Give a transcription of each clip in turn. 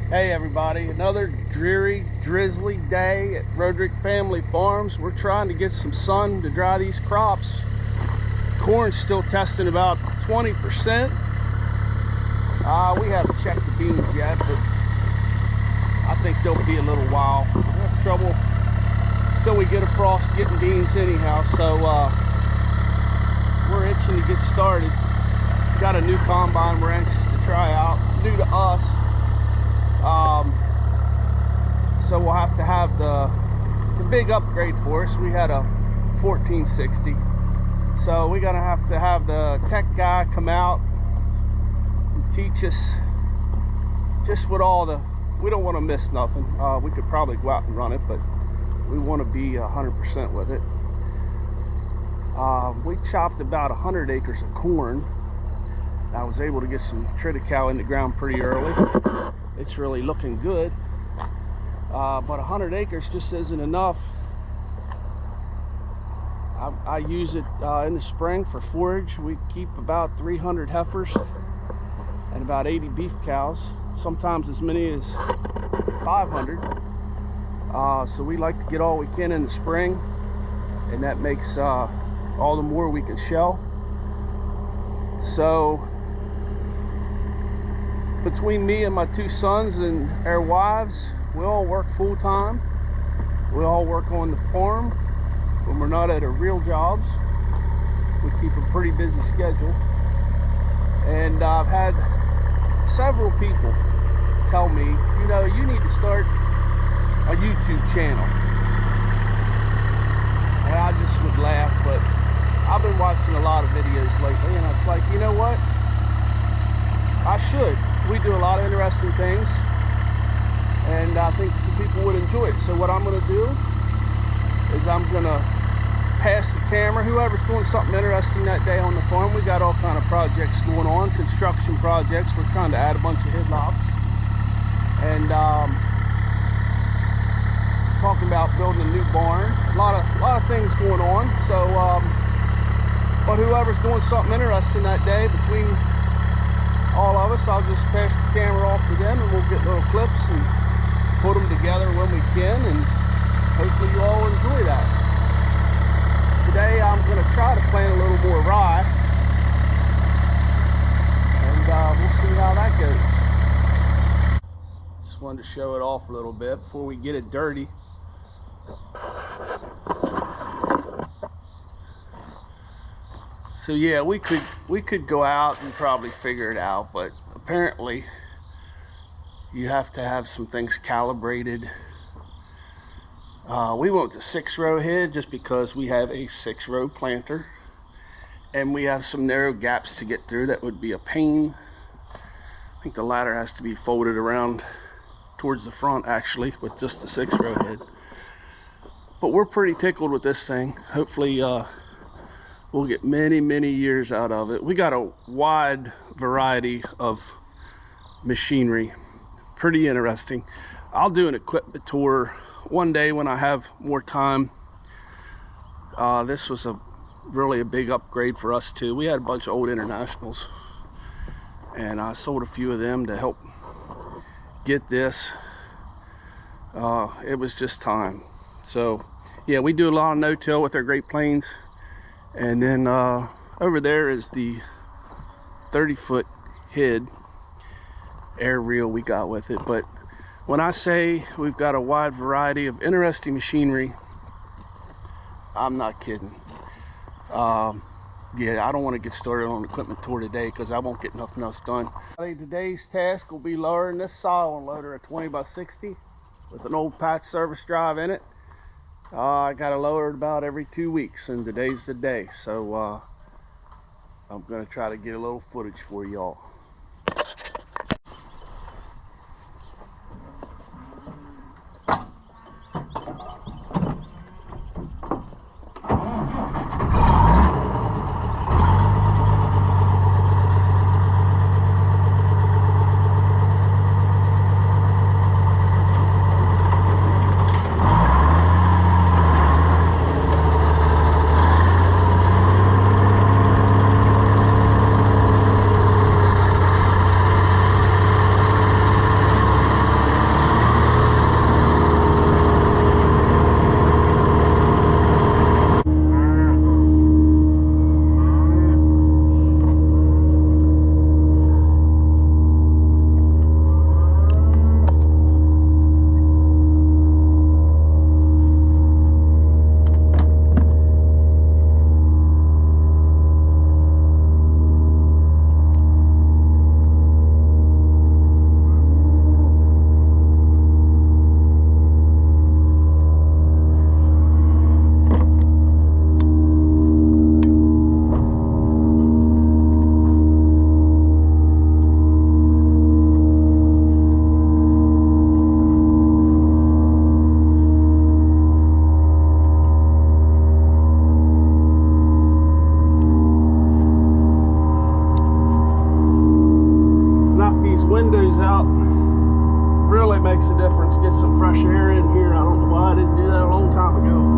Hey everybody, another dreary, drizzly day at Rhoderick Family Farms. We're trying to get some sun to dry these crops. Corn's still testing about 20%. We haven't checked the beans yet, but I think they'll be a little while. We'll have trouble until we get a frost getting beans anyhow, so we're itching to get started. Got a new combine we're anxious to try out, new to us. So we'll have to have the big upgrade for us. We had a 1460, so we're gonna have to have the tech guy come out and teach us just what all the, we don't want to miss nothing. We could probably go out and run it, but we want to be 100% with it. We chopped about 100 acres of corn. I was able to get some triticale in the ground pretty early. It's really looking good, but 100 acres just isn't enough. I use it in the spring for forage. We keep about 300 heifers and about 80 beef cows, sometimes as many as 500. So we like to get all we can in the spring, and that makes all the more we can shell. So between me and my two sons and our wives, we all work full-time. We all work on the farm when we're not at our real jobs. We keep a pretty busy schedule. And I've had several people tell me, you know, you need to start a YouTube channel. And I just would laugh, but I've been watching a lot of videos lately, and it's like, you know what? I should. We do a lot of interesting things, and I think some people would enjoy it. So what I'm going to do is I'm going to pass the camera. Whoever's doing something interesting that day on the farm, we got all kind of projects going on, construction projects. We're trying to add a bunch of headlocks, and talking about building a new barn. A lot of things going on. So, but whoever's doing something interesting that day between all of us, I'll just pass the camera off to them, and we'll get little clips and put them together when we can, and hopefully you all enjoy that. Today I'm going to try to plant a little more rye, and we'll see how that goes. Just wanted to show it off a little bit before we get it dirty. So yeah, we could go out and probably figure it out, but apparently you have to have some things calibrated. We went to 6-row head just because we have a 6-row planter, and we have some narrow gaps to get through that would be a pain. I think the ladder has to be folded around towards the front actually with just the 6-row head. But we're pretty tickled with this thing. Hopefully we'll get many years out of it. We got a wide variety of machinery, pretty interesting. I'll do an equipment tour one day when I have more time. This was really a big upgrade for us too. We had a bunch of old Internationals, and I sold a few of them to help get this. It was just time. So yeah, we do a lot of no-till with our Great Plains. And then over there is the 30-foot head air reel we got with it. But when I say we've got a wide variety of interesting machinery, I'm not kidding. Yeah, I don't want to get started on an equipment tour today because I won't get nothing else done. Today's task will be lowering this soil unloader at 20x60 with an old patch service drive in it. I got to lower it about every 2 weeks, and today's the day. So I'm going to try to get a little footage for y'all. makes a difference. Get some fresh air in here. I don't know why I didn't do that a long time ago.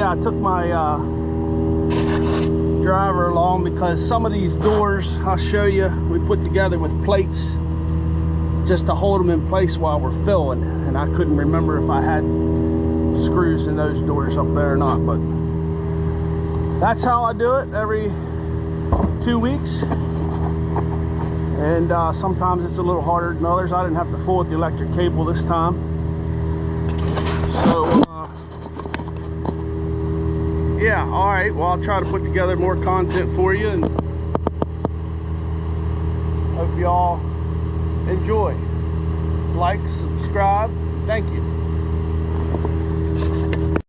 yeah, I took my driver along because some of these doors, I'll show you, we put together with plates just to hold them in place while we're filling, and I couldn't remember if I had screws in those doors up there or not, but that's how I do it every 2 weeks. And sometimes it's a little harder than others. I didn't have to fool with the electric cable this time. So yeah, all right, well, I'll try to put together more content for you, and hope y'all enjoy. Like, subscribe, thank you.